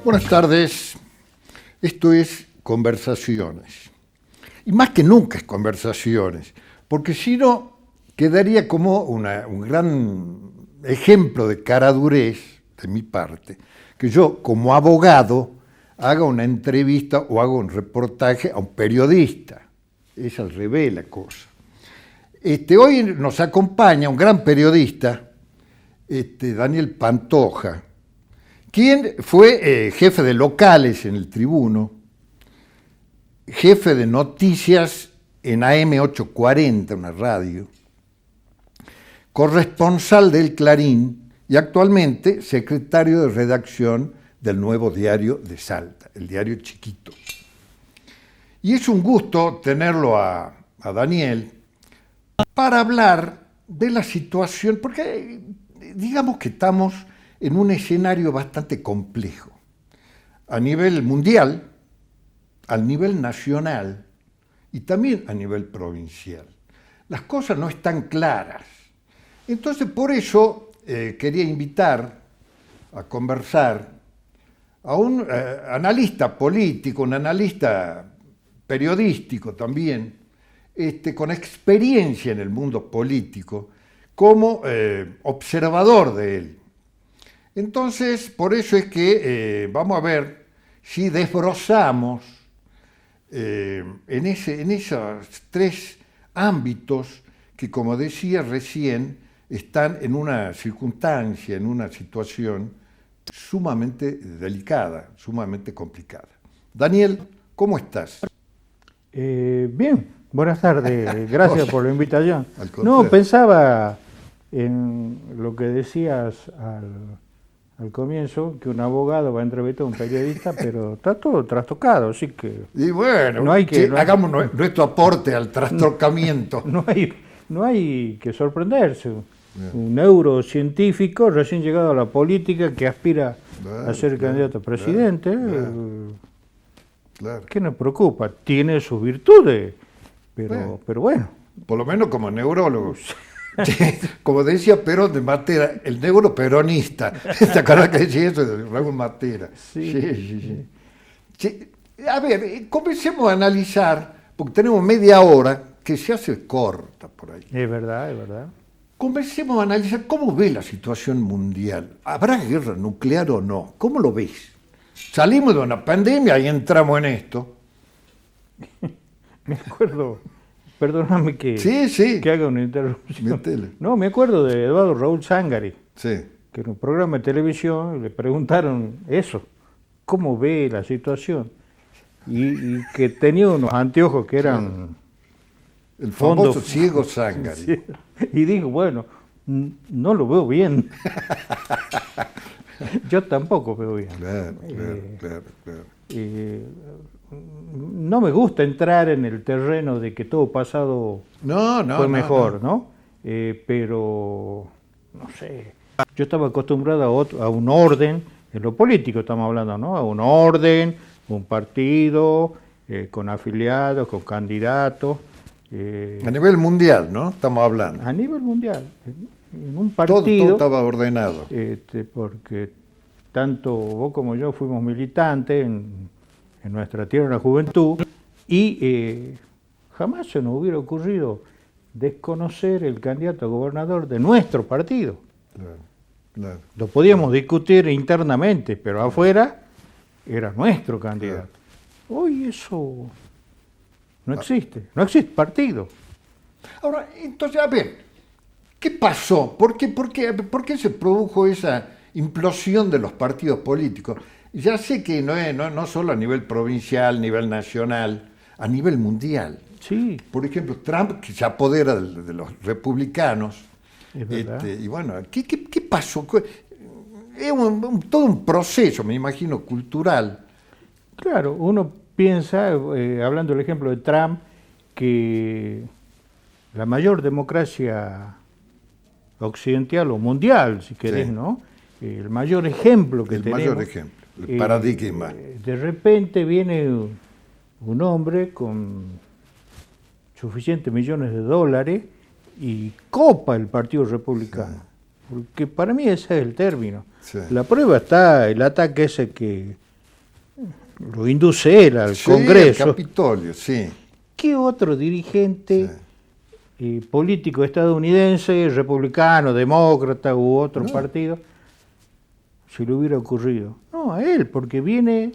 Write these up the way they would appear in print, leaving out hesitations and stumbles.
Buenas tardes, esto es Conversaciones. Y más que nunca es Conversaciones, porque si no, quedaría como un gran ejemplo de caradurez de mi parte, que yo como abogado haga una entrevista o haga un reportaje a un periodista. Es al revés la cosa. Hoy nos acompaña un gran periodista, Daniel Pantoja, quien fue jefe de locales en el Tribuno, jefe de noticias en AM840, una radio, corresponsal del Clarín y actualmente secretario de redacción del Nuevo Diario de Salta, el diario chiquito. Y es un gusto tenerlo a Daniel para hablar de la situación, porque digamos que estamos en un escenario bastante complejo, a nivel mundial, a nivel nacional y también a nivel provincial. Las cosas no están claras. Entonces, por eso quería invitar a conversar a un analista político, un analista periodístico también, con experiencia en el mundo político, como observador de él. Entonces, por eso es que vamos a ver si desbrozamos en esos tres ámbitos que, como decía recién, están en una circunstancia, en una situación sumamente delicada, sumamente complicada. Daniel, ¿cómo estás? Bien, buenas tardes, gracias por la invitación. No, pensaba en lo que decías al comienzo, que un abogado va a entrevistar a un periodista, pero está todo trastocado, así que... Y bueno, hagamos nuestro aporte al trastocamiento. No hay que sorprenderse. Un neurocientífico recién llegado a la política que aspira a ser candidato a presidente. Claro. ¿Qué nos preocupa? Tiene sus virtudes, pero bueno. Por lo menos como neurólogo. Como decía Perón de Matera, el neuroperonista. ¿Te acuerdas que decía eso de Raúl Matera? Sí. A ver, comencemos a analizar, porque tenemos media hora que se hace corta por ahí. Es verdad. Comencemos a analizar cómo ve la situación mundial. ¿Habrá guerra nuclear o no? ¿Cómo lo ves? Salimos de una pandemia y entramos en esto. Me acuerdo, perdóname que haga una interrupción. Métele. No, me acuerdo de Eduardo Raúl Zángari, que en un programa de televisión le preguntaron eso, ¿cómo ve la situación? Y que tenía unos anteojos que eran... El famoso ciego Zángari. Sí, y dijo, bueno, no lo veo bien. Yo tampoco veo bien. Claro. No me gusta entrar en el terreno de que todo pasado fue mejor, ¿no? Pero, no sé, yo estaba acostumbrado a un orden, en lo político estamos hablando, ¿no? A un orden, un partido, con afiliados, con candidatos. A nivel mundial, ¿no? Estamos hablando. A nivel mundial. En un partido, todo estaba ordenado. Porque tanto vos como yo fuimos militantes en nuestra tierra en la juventud y jamás se nos hubiera ocurrido desconocer el candidato a gobernador de nuestro partido. Claro. Lo podíamos discutir internamente, pero afuera era nuestro candidato. Hoy eso no existe partido. Ahora, entonces, a ver, ¿qué pasó? ¿Por qué se produjo esa implosión de los partidos políticos? Ya sé que no solo a nivel provincial, a nivel nacional, a nivel mundial. Sí. Por ejemplo, Trump, que se apodera de los republicanos. Es verdad. Y bueno, ¿qué pasó? Es todo un proceso, me imagino, cultural. Claro, uno piensa, hablando del ejemplo de Trump, que la mayor democracia occidental o mundial, si querés, ¿no? El mayor ejemplo que tenemos. El mayor ejemplo, el paradigma. De repente viene un hombre con suficientes millones de dólares y copa el Partido Republicano. Sí. Porque para mí ese es el término. Sí. La prueba está el ataque ese que lo induce él al Congreso. El Capitolio, sí. ¿Qué otro dirigente político estadounidense, republicano, demócrata u otro partido, se le hubiera ocurrido? No, a él, porque viene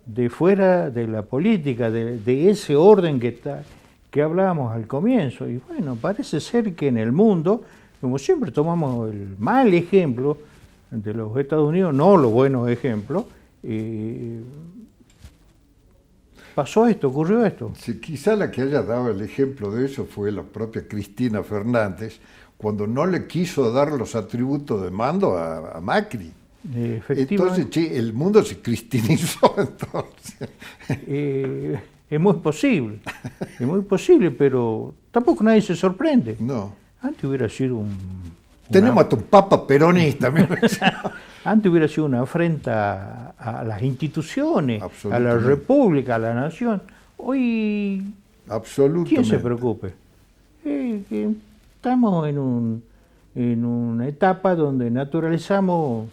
de fuera de la política, de ese orden que hablábamos al comienzo. Y bueno, parece ser que en el mundo, como siempre tomamos el mal ejemplo de los Estados Unidos, no los buenos ejemplos, pasó esto, ocurrió esto. Sí, quizá la que haya dado el ejemplo de eso fue la propia Cristina Fernández, cuando no le quiso dar los atributos de mando a Macri. Entonces, el mundo se cristinizó. Entonces. Es muy posible, pero tampoco nadie se sorprende. No. Antes hubiera sido Tenemos hasta un papa peronista. Antes hubiera sido una afrenta a las instituciones, a la república, a la nación. Hoy, ¿quién se preocupe? Estamos en una etapa donde naturalizamos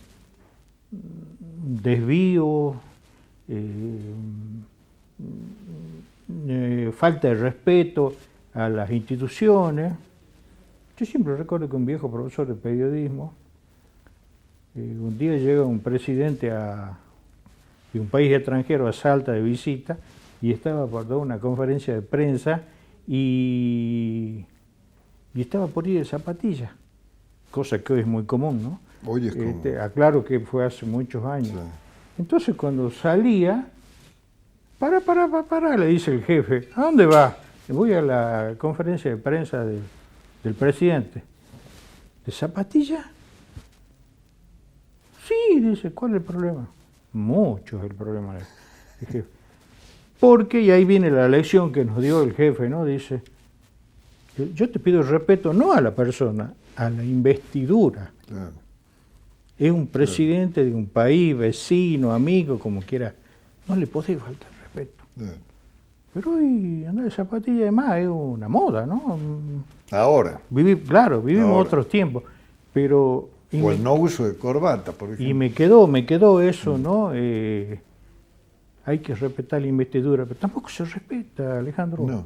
desvíos, falta de respeto a las instituciones. Yo siempre recuerdo que un viejo profesor de periodismo, un día llega un presidente de un país extranjero a Salta de visita y estaba por dar una conferencia de prensa y estaba por ir de zapatillas, cosa que hoy es muy común, ¿no? Hoy es común. Aclaro que fue hace muchos años. Sí. Entonces cuando salía, para, le dice el jefe, ¿a dónde va? Voy a la conferencia de prensa del presidente. ¿De zapatilla? Sí, dice, ¿cuál es el problema? Mucho es el problema del jefe. Porque, y ahí viene la lección que nos dio el jefe, ¿no? Dice, yo te pido respeto no a la persona, a la investidura. Claro. Es un presidente de un país, vecino, amigo, como quiera. No le podés faltar respeto. Claro. Pero hoy andar de zapatilla además es una moda, ¿no? Ahora. Vivimos otros tiempos. Pero o el no uso de corbata, por ejemplo. Y me quedó eso, ¿no? Hay que respetar la investidura, pero tampoco se respeta, Alejandro. No.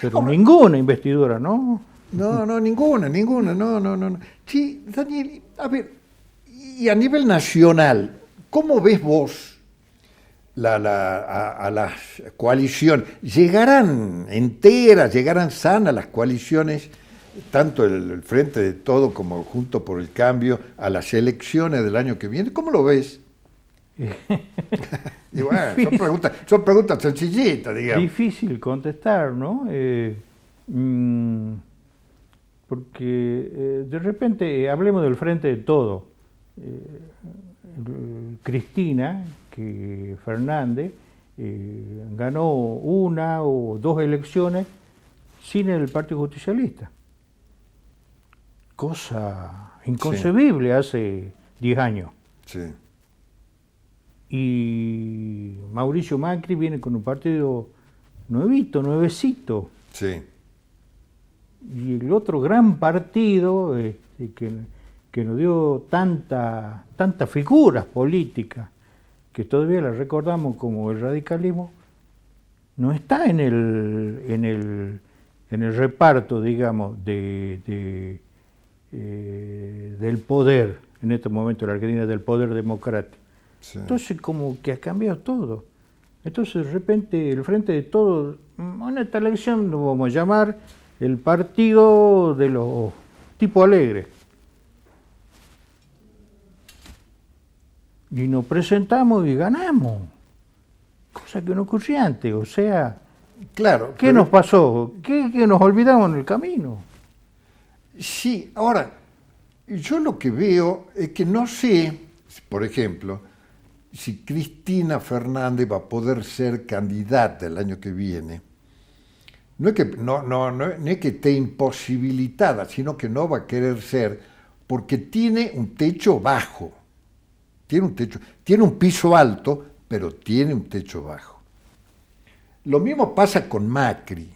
Pero ninguna investidura, ¿no? No, ninguna, no. Sí, Daniel, a ver, y a nivel nacional, ¿cómo ves vos a las coaliciones? ¿Llegarán enteras, llegarán sanas las coaliciones, tanto el Frente de Todo como Juntos por el Cambio, a las elecciones del año que viene? ¿Cómo lo ves? Y bueno, son preguntas sencillitas, digamos. Difícil contestar, ¿no? Porque de repente, hablemos del Frente de Todo. Cristina Fernández ganó una o dos elecciones sin el Partido Justicialista. Cosa inconcebible hace 10 años. Sí. Y Mauricio Macri viene con un partido nuevecito. Sí. Y el otro gran partido que nos dio tantas figuras políticas, que todavía las recordamos como el radicalismo, no está en el reparto, digamos, del poder, en este momento la Argentina, del poder democrático. Sí. Entonces como que ha cambiado todo. Entonces de repente el Frente de Todo, en esta elección lo vamos a llamar el partido de los tipos alegres. Y nos presentamos y ganamos. Cosa que no ocurría antes. O sea, claro, ¿qué nos pasó? ¿Qué nos olvidamos en el camino? Sí, ahora, yo lo que veo es que no sé, por ejemplo, si Cristina Fernández va a poder ser candidata el año que viene. No es que esté imposibilitada, sino que no va a querer ser, porque tiene un techo bajo. Tiene un piso alto, pero tiene un techo bajo. Lo mismo pasa con Macri.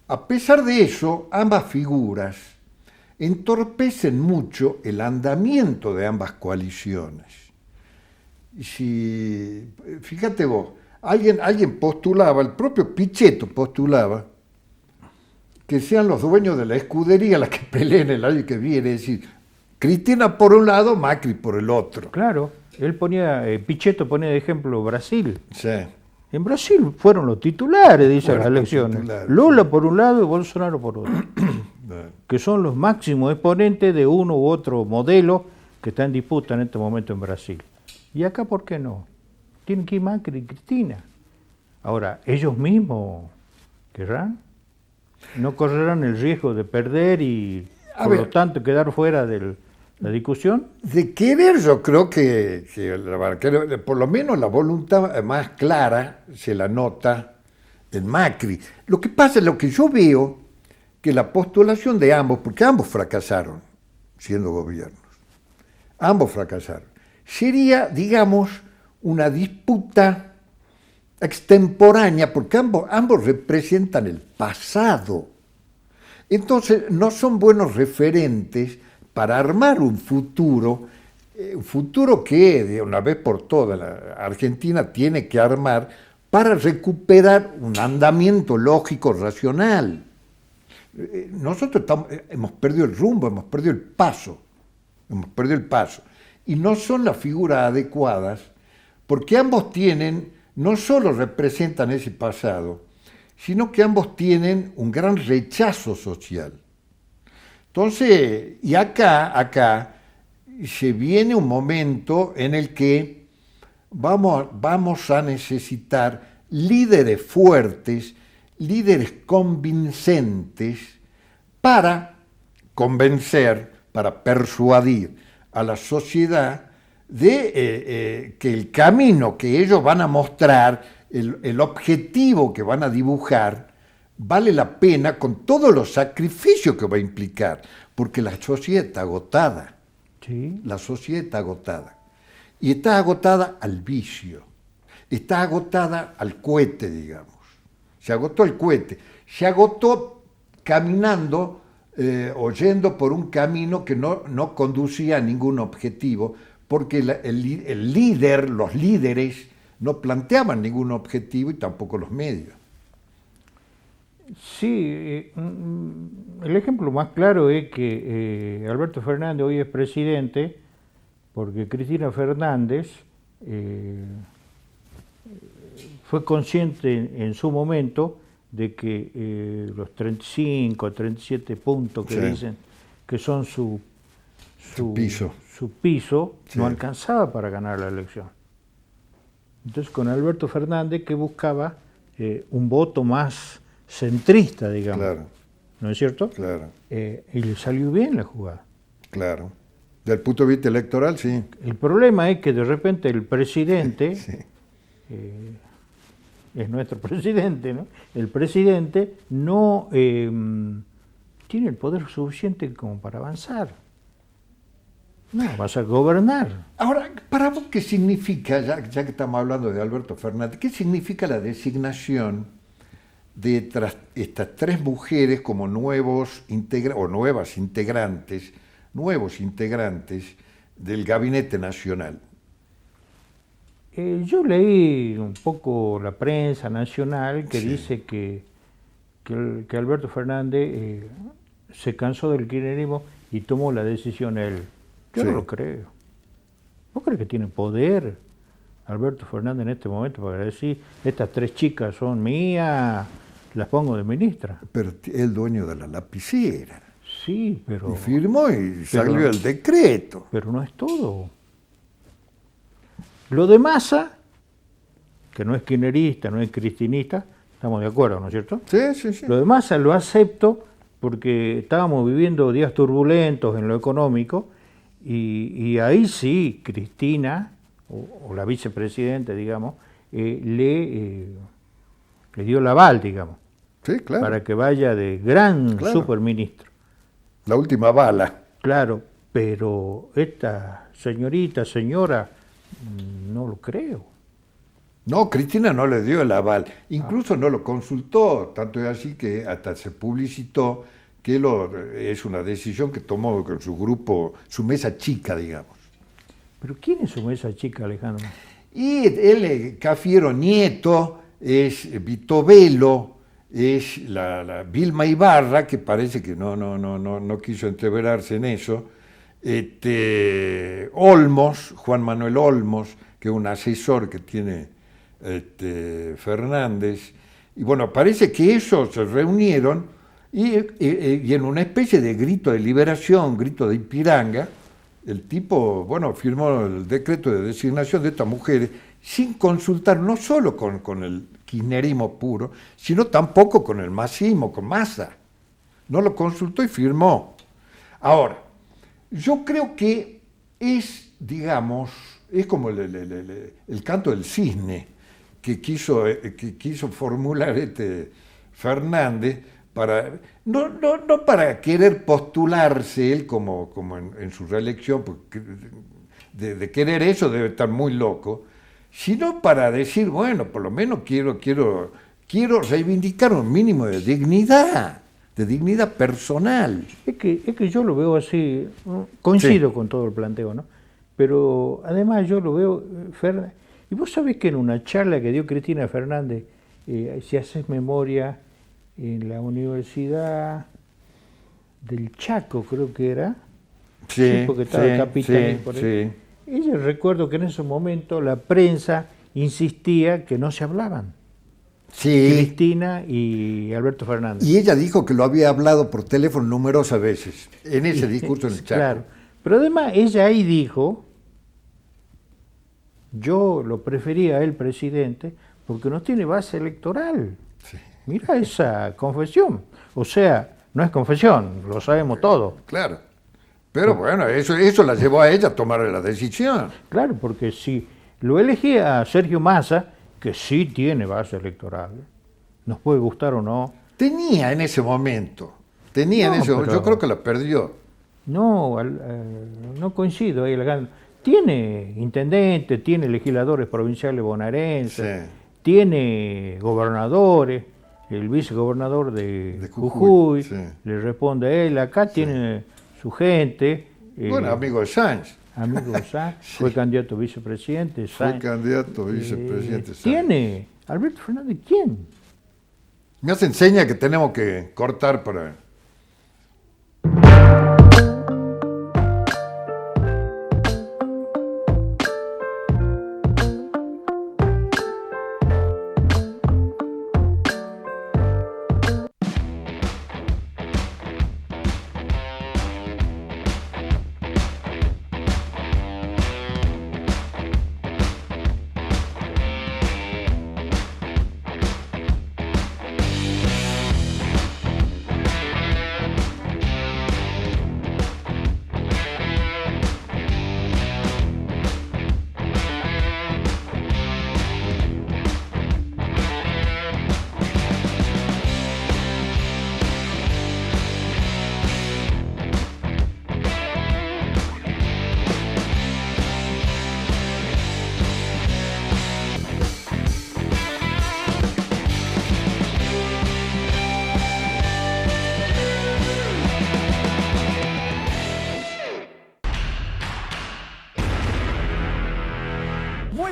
A pesar de eso, ambas figuras entorpecen mucho el andamiento de ambas coaliciones. fíjate vos, alguien postulaba, el propio Pichetto postulaba, que sean los dueños de la escudería las que peleen el año que viene, es decir, Cristina por un lado, Macri por el otro. Claro, Pichetto ponía de ejemplo Brasil. Sí. En Brasil fueron los titulares, dice las elecciones. Lula por un lado y Bolsonaro por otro. Que son los máximos exponentes de uno u otro modelo que está en disputa en este momento en Brasil. Y acá, ¿por qué no? Tienen que ir Macri y Cristina. Ahora, ellos mismos querrán, no correrán el riesgo de perder y, por lo tanto, quedar fuera de la discusión. De querer, yo creo que por lo menos la voluntad más clara se la nota en Macri. Lo que pasa es lo que yo veo, que la postulación de ambos, porque ambos fracasaron siendo gobiernos, ambos fracasaron, sería, digamos, una disputa extemporánea, porque ambos representan el pasado. Entonces, no son buenos referentes para armar un futuro que de una vez por todas la Argentina tiene que armar para recuperar un andamiento lógico, racional. Nosotros hemos perdido el rumbo, hemos perdido el paso, y no son las figuras adecuadas, porque ambos no solo representan ese pasado, sino que ambos tienen un gran rechazo social. Entonces, y acá se viene un momento en el que vamos a necesitar líderes fuertes, líderes convincentes para convencer, para persuadir a la sociedad de que el camino que ellos van a mostrar, el objetivo que van a dibujar, vale la pena con todos los sacrificios que va a implicar, porque la sociedad está agotada. Sí. La sociedad está agotada. Y está agotada al vicio, está agotada al cohete, digamos. Se agotó el cohete, se agotó caminando o yendo por un camino que no conducía a ningún objetivo, porque el líder, los líderes, no planteaban ningún objetivo y tampoco los medios. Sí, el ejemplo más claro es que Alberto Fernández hoy es presidente porque Cristina Fernández fue consciente en su momento de que los 35, 37 puntos que dicen que son su piso no alcanzaba para ganar la elección. Entonces con Alberto Fernández que buscaba un voto más centrista, digamos. Claro. ¿No es cierto? Claro. Y le salió bien la jugada. Claro. Del punto de vista electoral, sí. El problema es que de repente el presidente, es nuestro presidente, ¿no? El presidente no tiene el poder suficiente como para avanzar. No, vas a gobernar. Ahora, para vos, ¿qué significa, ya que estamos hablando de Alberto Fernández, qué significa la designación de estas tres mujeres como nuevos integrantes del Gabinete Nacional? Yo leí un poco la prensa nacional que dice que Alberto Fernández se cansó del kirchnerismo y tomó la decisión él. Yo no lo creo. ¿Vos crees que tiene poder Alberto Fernández en este momento para decir, estas tres chicas son mías, las pongo de ministra? Pero es el dueño de la lapicera. Sí, pero... Y firmó y salió el decreto. Pero no es todo. Lo de Massa, que no es kirchnerista, no es cristinista, estamos de acuerdo, ¿no es cierto? Sí. Lo de Massa lo acepto porque estábamos viviendo días turbulentos en lo económico y ahí sí, Cristina, o la vicepresidenta, digamos, le dio el aval, digamos, para que vaya de gran superministro. La última bala. Claro, pero esta señora, no lo creo. No, Cristina no le dio el aval, incluso no lo consultó, tanto es así que hasta se publicitó que es una decisión que tomó con su grupo, su mesa chica, digamos. ¿Pero quiénes son esas chicas, Alejandro? Y él, Cafiero Nieto, es Vito Velo, es la Vilma Ibarra, que parece que no quiso entreverarse en eso, Olmos, Juan Manuel Olmos, que es un asesor que tiene Fernández, y bueno, parece que esos se reunieron y en una especie de grito de liberación, grito de Ipiranga, el tipo, bueno, firmó el decreto de designación de estas mujeres sin consultar no solo con el kirchnerismo puro, sino tampoco con el masismo, con Massa. No lo consultó y firmó. Ahora, yo creo que es, digamos, es como el canto del cisne que quiso formular Fernández para no para querer postularse él como en su reelección, porque de querer eso debe estar muy loco, sino para decir, bueno, por lo menos quiero reivindicar un mínimo de dignidad personal. Es que yo lo veo así, coincido con todo el planteo, ¿no? Pero además yo lo veo, y vos sabés que en una charla que dio Cristina Fernández, si haces memoria, en la Universidad del Chaco, creo que era, sí, porque estaba Capitán por ahí. Sí. Y yo recuerdo que en ese momento la prensa insistía que no se hablaban. Sí. Cristina y Alberto Fernández. Y ella dijo que lo había hablado por teléfono numerosas veces, en ese discurso en el Chaco. Claro, pero además ella ahí dijo, yo lo prefería a él presidente porque no tiene base electoral. Sí. Mira esa confesión. O sea, no es confesión, lo sabemos todo. Claro. Pero bueno, eso la llevó a ella a tomar la decisión. Claro, porque si lo elegía a Sergio Massa, que sí tiene base electoral, nos puede gustar o no. Tenía en ese momento, yo creo que la perdió. No, no coincido ahí. Tiene intendente, tiene legisladores provinciales bonaerenses, sí. Tiene gobernadores, el vicegobernador de Jujuy sí. Le responde a él, acá sí. Tiene su gente. Bueno, amigo de Sáenz. Amigo de Sáenz, sí. Fue candidato a vicepresidente. Fue candidato a vicepresidente. ¿Tiene Alberto Fernández quién? Me hace enseña que tenemos que cortar para...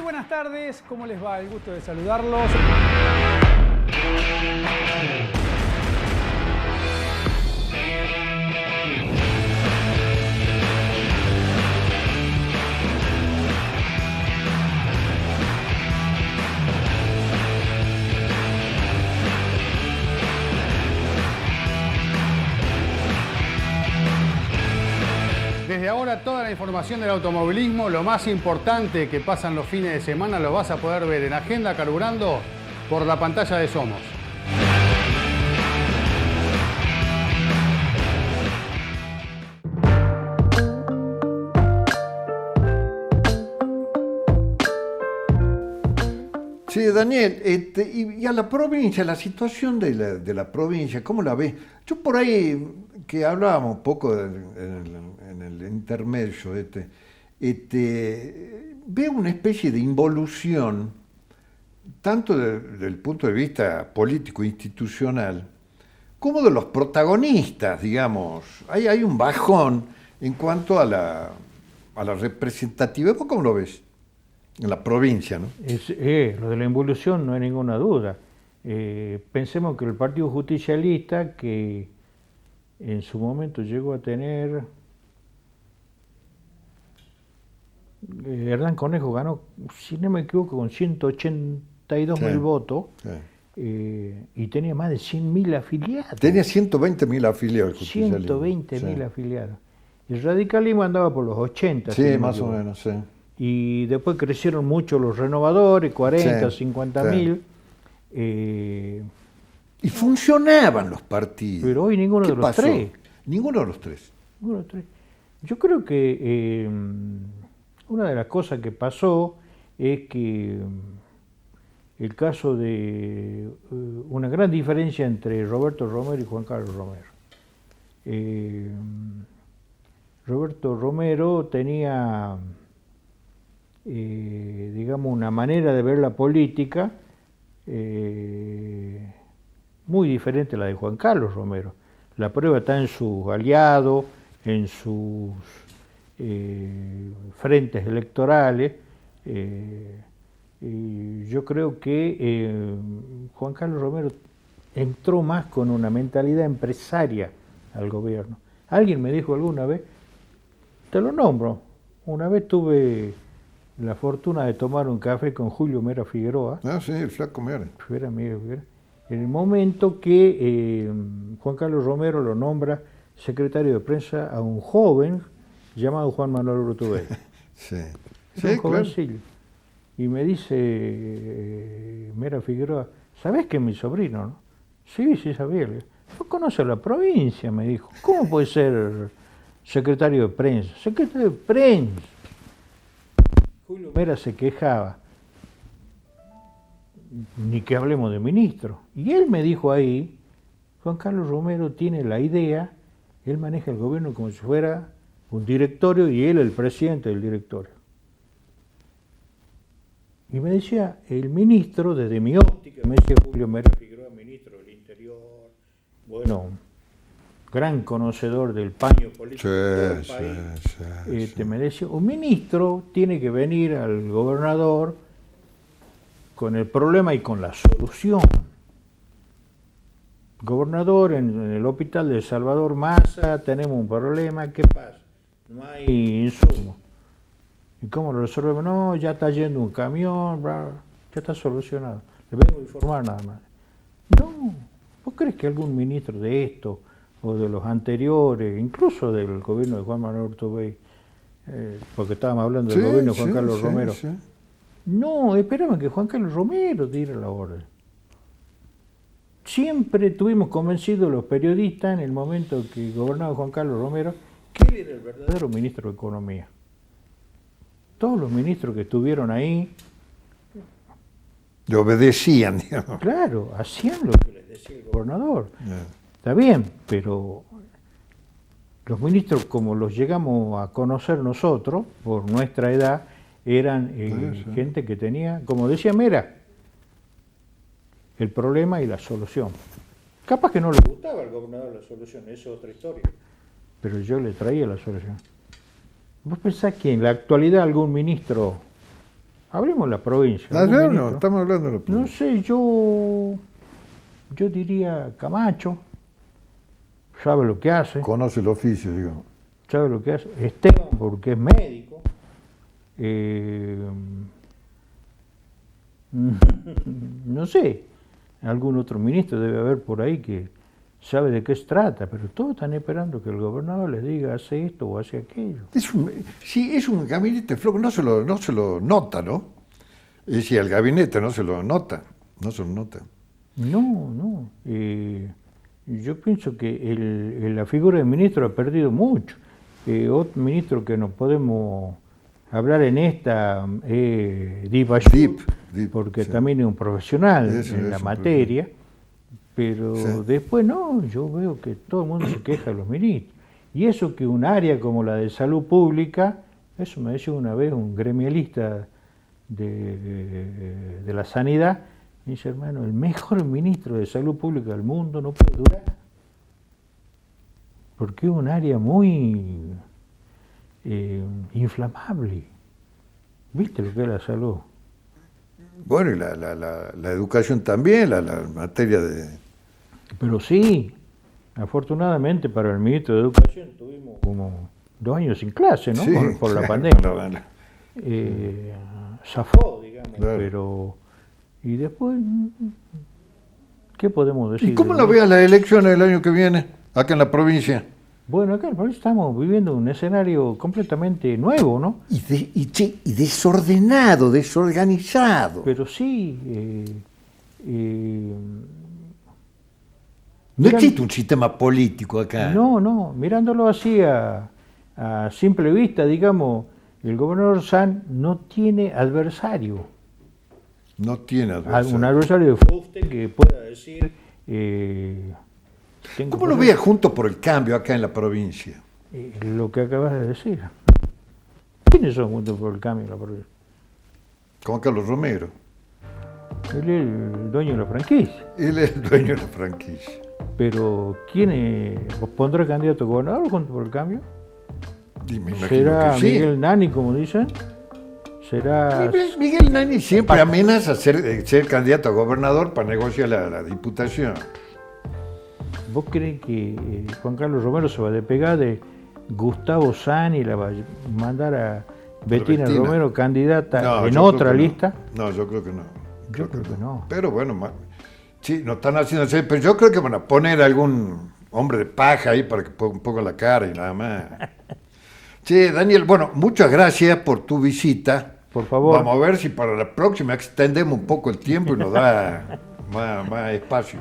Buenas tardes, ¿cómo les va? El gusto de saludarlos. Desde ahora toda la información del automovilismo, lo más importante que pasan los fines de semana, lo vas a poder ver en Agenda Carburando por la pantalla de Somos. Sí, Daniel, y a la provincia, la situación de la provincia, ¿cómo la ves? Yo por ahí, que hablábamos un poco en el intermedio, veo una especie de involución, tanto desde el punto de vista político-institucional, como de los protagonistas, digamos. Hay un bajón en cuanto a a la representatividad. ¿Vos cómo lo ves? En la provincia, ¿no? Lo de la involución no hay ninguna duda. Pensemos que el Partido Justicialista, que en su momento llegó a tener... Hernán Cornejo ganó, si no me equivoco, con 182.000 votos, y tenía más de 100.000 afiliados. Tenía 120.000 afiliados. 120.000 afiliados. El radicalismo andaba por los 80. Sí, más o menos, sí. Y después crecieron mucho los renovadores, 40, 50.000. Y funcionaban los partidos. Pero hoy ninguno de los tres. Ninguno de los tres. Yo creo que una de las cosas que pasó es que el caso de una gran diferencia entre Roberto Romero y Juan Carlos Romero. Roberto Romero tenía, digamos, una manera de ver la política muy diferente a la de Juan Carlos Romero. La prueba está en sus aliados, en sus frentes electorales. Y yo creo que Juan Carlos Romero entró más con una mentalidad empresaria al gobierno. Alguien me dijo alguna vez, te lo nombro, una vez tuve la fortuna de tomar un café con Julio Mera Figueroa. Ah, sí, el flaco Mera. En el momento que Juan Carlos Romero lo nombra secretario de prensa a un joven llamado Juan Manuel Urtubey. Sí, un jovencillo. Y me dice Mera Figueroa, ¿sabés que es mi sobrino, no? Sí, sabía. ¿No conoce la provincia? Me dijo. ¿Cómo puede ser secretario de prensa? Secretario de prensa. Julio Mera se quejaba. Ni que hablemos de ministro. Y él me dijo ahí, Juan Carlos Romero tiene la idea, él maneja el gobierno como si fuera un directorio y él el presidente del directorio. Y me decía, el ministro, desde mi óptica, me decía Julio Mera Figueroa, ministro del Interior, bueno, gran conocedor del paño político del país. Me decía, un ministro tiene que venir al gobernador con el problema y con la solución. Gobernador, en el hospital de Salvador Massa tenemos un problema, ¿qué pasa? No hay insumos. ¿Y cómo lo resolvemos? No, ya está yendo un camión, ya está solucionado. Le vengo a informar nada más. No, ¿vos crees que algún ministro de esto, o de los anteriores, incluso del gobierno de Juan Manuel Urtubey, porque estábamos hablando del gobierno de Juan Carlos Romero, no, esperaban que Juan Carlos Romero diera la orden. Siempre tuvimos convencidos los periodistas en el momento que gobernaba Juan Carlos Romero que él era el verdadero ministro de Economía. Todos los ministros que estuvieron ahí le obedecían, digamos. Claro, hacían lo que les decía el gobernador. Está bien, pero los ministros, como los llegamos a conocer nosotros, por nuestra edad, eran gente que tenía, como decía Mera, el problema y la solución. Capaz que no le gustaba al gobernador la solución, eso es otra historia, pero yo le traía la solución. ¿Vos pensás que en la actualidad algún ministro, hablemos de la provincia? No, estamos hablando de la provincia. No sé, yo diría Camacho, sabe lo que hace. Conoce el oficio, digamos. Sabe lo que hace. Esteban, porque es médico. No sé, algún otro ministro debe haber por ahí que sabe de qué se trata, pero todos están esperando que el gobernador les diga hace esto o hace aquello. Es un gabinete flojo, no se lo nota, ¿no? Es decir, el gabinete no se lo nota. No. Yo pienso que la figura del ministro ha perdido mucho. Otro ministro que nos podemos hablar en esta es Deep, porque también es un profesional en la materia. Pero después no, yo veo que todo el mundo se queja de los ministros. Y eso que un área como la de salud pública, eso me decía una vez un gremialista de la sanidad, me dice, hermano, el mejor ministro de salud pública del mundo no puede durar. Porque es un área muy inflamable. ¿Viste lo que es la salud? Bueno, y la educación también, la materia de... Pero sí, afortunadamente para el ministro de Educación tuvimos como 2 años sin clase, ¿no? Sí, por la claro, pandemia. Zafó, digamos, claro. Pero... Y después, ¿qué podemos decir? ¿Y cómo la veas las elecciones del año que viene, acá en la provincia? Bueno, acá en el país estamos viviendo un escenario completamente nuevo, ¿no? Y desordenado, desorganizado. Pero sí... no existe un sistema político acá. No, mirándolo así a simple vista, digamos, el gobernador Sanz no tiene adversario. No tiene adversario. Un adversario de fuste que pueda decir... ¿Cómo lo veías Juntos por el Cambio acá en la provincia? Lo que acabas de decir. ¿Quiénes son Juntos por el Cambio en la provincia? Juan Carlos Romero. Él es el dueño de la franquicia. Él es el dueño de la franquicia. Pero ¿quién pondrá candidato a gobernador Juntos por el Cambio? ¿Será que sí? Miguel Nani, como dicen? ¿Será...? Miguel Nani siempre amenaza ser candidato a gobernador para negociar la diputación. ¿Vos crees que Juan Carlos Romero se va a despegar de Gustavo Sanz y la va a mandar a Bettina Romero candidata en otra lista? No, yo creo que no. Yo creo que no. Pero bueno, sí, no están haciendo eso, pero yo creo que van a poner algún hombre de paja ahí para que ponga un poco la cara y nada más. Sí, Daniel, bueno, muchas gracias por tu visita. Por favor. Vamos a ver si para la próxima extendemos un poco el tiempo y nos da más espacio.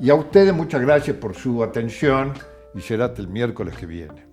Y a ustedes muchas gracias por su atención y será hasta el miércoles que viene.